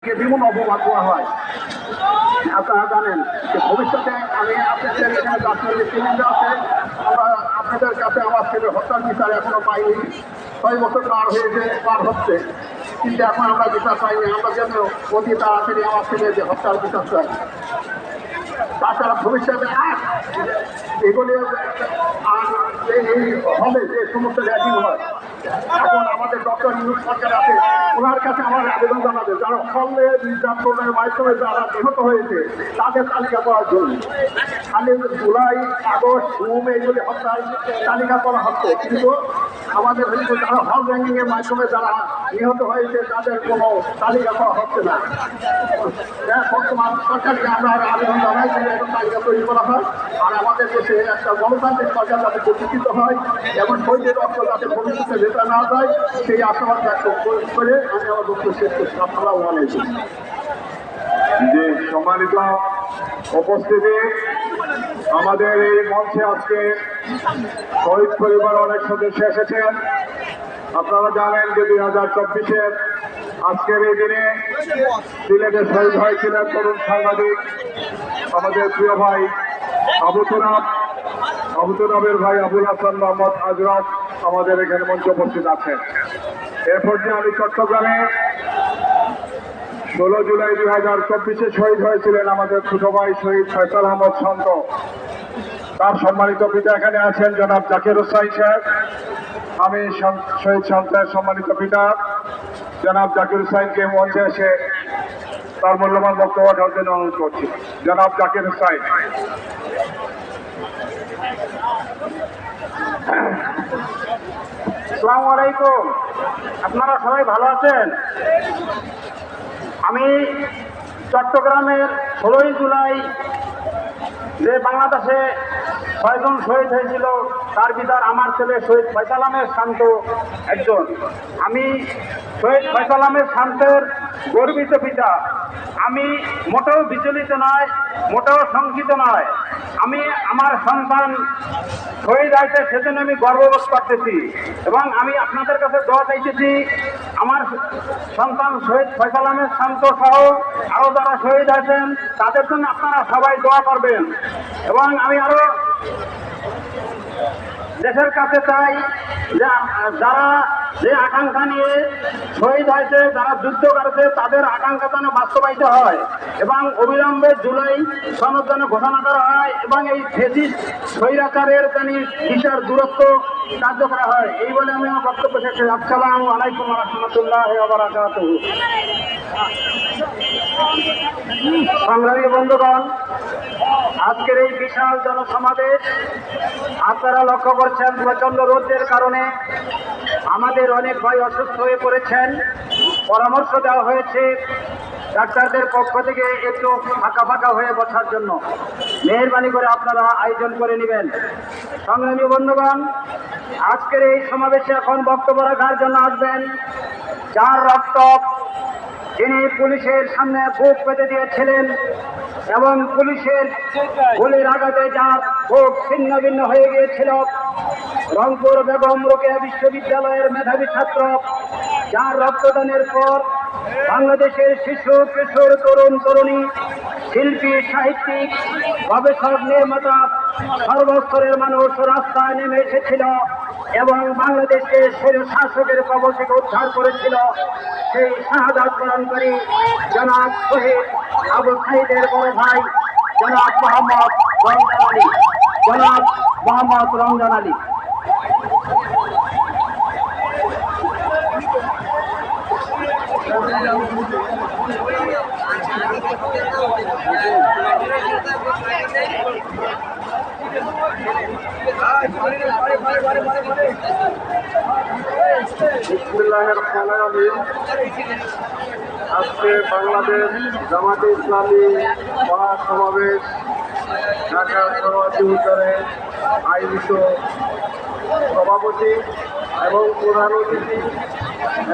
বিভিন্ন অপবাদ দেওয়া হয়। আপনারা জানেন যে ভবিষ্যতে আমি আপনাদের এখানে ডাক্তার নেতৃবৃন্দ আছে, আমরা আপনাদের কাছে আমার ছেলে হত্যার বিচার এখনো পাইনি। 6 বছর পার হচ্ছে, কিন্তু এখন আমরা বিচার পাইনি। আমরা যেন অতি তাড়াতাড়ি আমার ছেলে যে হত্যার বিচার চাই। তাছাড়া ভবিষ্যতে এগুলি আর এই হলে যে সমস্ত র্যাগিং হয়, এখন আমাদের ডক্টর ইউনুস সরকার আছে, ওনার কাছে আমার আবেদন জানাবে যারা হলে নির্যাতনের মাধ্যমে যারা নিহত হয়েছে তাদের তালিকা করার জন্য। খালি জুলাই, আগস্ট, জুন এইগুলি হত্যার তালিকা করা হচ্ছে, কিন্তু আমাদের যারা হল র্যাঙ্কিং এর মাধ্যমে যারা নিহত হয়েছে তাদের কোনো তালিকা করা হচ্ছে না। বর্তমান সরকারকে আমরা আবেদন জানাই যে একটা তালিকা তৈরি করা হয়, আর আমাদের দেশে একটা গণতান্ত্রিক সরকার যাতে প্রতিষ্ঠিত হয় এবং শহীদের রক্ত যাতে ভবিষ্যতে ভেতরে না যায় সেই আশাবাদ ব্যক্ত করে আমি আমার বক্তব্য শেষ করছি। আপনারা অনেক যে সম্মানিত উপস্থিতি, আমাদের এই মঞ্চে আজকে শহীদ পরিবার অনেক সদস্য এসেছেন। আপনারা জানেন যে 2024-এর আজকের এই দিনে সিলেটে শহীদ হয়েছিলেন তরুণ সাংবাদিক আমাদের প্রিয় ভাই আবু তুরাবের ভাই আবুল হাসান মোহাম্মদ আজরাফ আমাদের এখানে মঞ্চে উপস্থিত আছেন। এরপর যে আমি চট্টগ্রামে 16 জুলাই 2024-এ শহীদ হয়েছিলেন আমাদের ছোট ভাই শহীদ ফয়সাল আহমদ শান্ত, তার সম্মানিত পিতা এখানে আছেন জনাব জাকির হোসাইন সাহেব। আমি শহীদ শান্তের সম্মানিত পিতা জনাব জাকির হোসাইনকে মঞ্চে এসে তার মূল্যবান বক্তব্য দেওয়ার জন্য অনুরোধ করছি। জনাব জাকির হোসাইন। আসসালামু আলাইকুম, আপনারা সবাই ভালো আছেন? আমি চট্টগ্রামের 16 জুলাই যে বাংলাদেশে 6 জন শহীদ হয়েছিল তার ভিতর আমার ছেলে শহীদ ফয়সাল আহমেদ শান্ত একজন। আমি শহীদ ফয়সাল আহমেদ শান্তের গর্বিত পিতা। আমি মোটেও বিচলিত নয়, মোটেও শঙ্কিত নয়। আমি আমার সন্তান শহীদ হয়েছে সেজন্য আমি গর্ববোধ করতেছি এবং আমি আপনাদের কাছে দোয়া চাইতেছি আমার সন্তান শহীদ ফয়সাল আহমেদ শান্ত সহ আরও যারা শহীদ হয়েছেন তাদের জন্য আপনারা সবাই দোয়া করবেন। এবং আমি আরও দেশের কাছে চাই যে যারা যে আকাঙ্ক্ষা নিয়ে শহীদ হয়েছে, যারা যুদ্ধ করেছে তাদের আকাঙ্ক্ষা যেন বাস্তবায়িত হয় এবং অবিলম্বে জুলাই সনদ যেন ঘোষণা করা হয় এবং এই ফেসিস্ট স্বৈরাচারের যেন বিচার দূরত্ব কার্য করা হয়। এই বলে আমি আমার বক্তব্য শেষ করি। আসসালামু আলাইকুম ওয়া রাহমাতুল্লাহি ওয়া বারাকাতুহু। সংগ্রামী বন্ধুগণ, আজকের এই বিশাল জনসমাবেশ আপনারা লক্ষ্য করছেন প্রচন্ড রোদের কারণে আমাদের অনেক ভাই অসুস্থ হয়ে পড়েছেন। পরামর্শ দেওয়া হয়েছে ডাক্তারদের পক্ষ থেকে একটু ফাঁকা ফাঁকা হয়ে বসার জন্য। মেহরবানি করে আপনারা আয়োজন করে নেবেন। সংগ্রামী বন্ধুগণ, আজকের এই সমাবেশে এখন বক্তব্য রাখার জন্য আসবেন যার রক্ত যিনি পুলিশের সামনে বুক পেতে দিয়েছিলেন এবং পুলিশের গুলির আঘাতে যার বুক ছিন্ন ভিন্ন হয়ে গিয়েছিল, রংপুর বেগম রোকেয়া বিশ্ববিদ্যালয়ের মেধাবী ছাত্র, যার রক্তদানের পর বাংলাদেশের শিশু কিশোর তরুণ তরুণী, শিল্পী, সাহিত্যিক, গবেষক, নির্মাতা, সর্বস্তরের মানুষ রাস্তায় নেমে এসেছিল এবং বাংলাদেশকে শাসকের কবল থেকে উদ্ধার করেছিল। সেই শাহাদাত বরণকারী জনাব শহীদ আবু সাইদের বড় ভাই জনাব মোহাম্মদ রমজান আলী, জনাব মোহাম্মদ রমজান আলী। আজকে বাংলাদেশ জামাতে ইসলামী মহাসমাবেশ ঢাকা সমাজী উত্তরে আয়োজিত সভাপতি এবং প্রধান অতিথি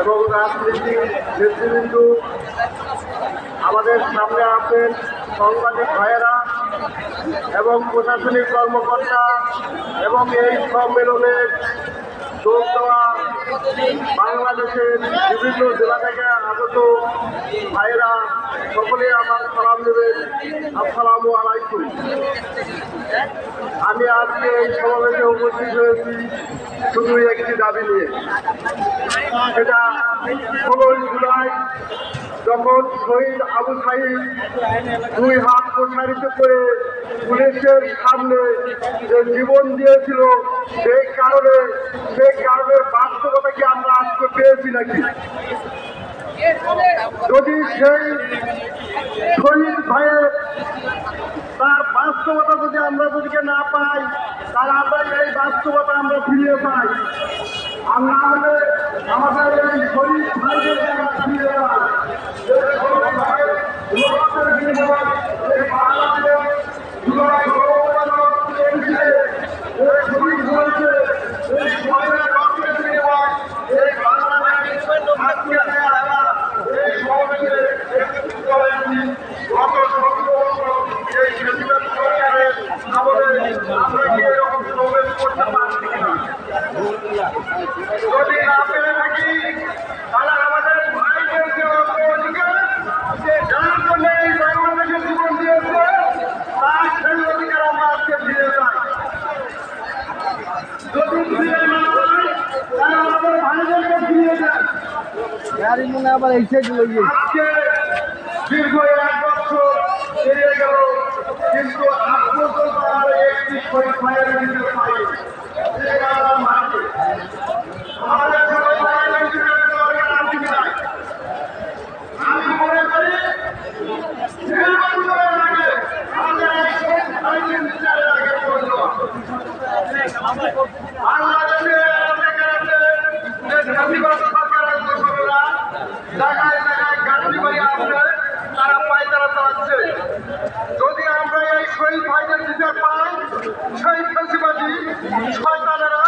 এবং রাজনীতিক নেতৃবৃন্দ, আমাদের সামনে আছেন সাংবাদিক ভাইয়েরা এবং প্রশাসনিক কর্মকর্তা এবং এই সম্মেলনে যোগ দেওয়া বাংলাদেশের বিভিন্ন জেলা থেকে আগত ভাইয়েরা সকলে আমার সালাম দেবেন। আসসালামু আলাইকুম। আমি আজকে এই সমাবেশে উপস্থিত হয়েছি শুধু একটি দাবি নিয়ে। সেটা 16 জুলাই যখন শহীদ আবু সাঈদ 2 হাত প্রসারিত করে পুলিশের সামনে যে জীবন দিয়েছিল, সেই কারণের বাস্তবতা কি আমরা আজকে পেয়েছি নাকি? যদি সেই শহীদ ভাইয়ের তার বাস্তবতা যদি আমরা না পাই, তাহলে আমরা এই বাস্তবতা আমরা ফিরিয়ে পাই। আমরা হলে আমাদের এই শহীদ ভাইদের আমরা ফিরিয়ে পাই। এই শহীদ ভাইয়ের রক্তের বিনিময়ে এই বাংলাদেশ জুলাই এই শহীদ হয়েছে, এই শহীদের রক্তের বিনিময়ে এই বাংলাদেশ আজকে এই সমাবেশে একত্রিত হয়েছি। গত 17 বছর এই ফেসিবাদ সরকারের আমলে আমরা কি এরকম সমাবেশ করতে পারছি কিনা? যদি না পেরে থাকি, তাহলে আমাদের ভাইদের যে অধিকার, যার জন্য এই বাংলাদেশের জীবন দিয়েছে, তার সেই অধিকার আমরা আজকে ফিরে চাই। যদি ফিরে না পাই, তাহলে আমাদের ভাইদেরকে ফিরিয়ে দেয়। আজকে দীর্ঘ 1 বছর পেরিয়ে গেল, কিন্তু আজ পর্যন্ত আমরা একটি শহীদ ভাইয়ের দিতে পারি। আমাদের শহীদ ভাইয়ের দিতে চাই। আমি মনে করি নির্বাচনের আগে আমাদের এই শহীদ ভাইদের বিচারের আগে পর্যন্ত বাংলাদেশে জায়গায় জায়গায় গাড়ি বাড়ি আসছে, তারা পায়তারা চালাচ্ছে। যদি আমরা এই শহীদ ভাইদের বিচার পাই, সেই ফেসিবাদী শয়তানেরা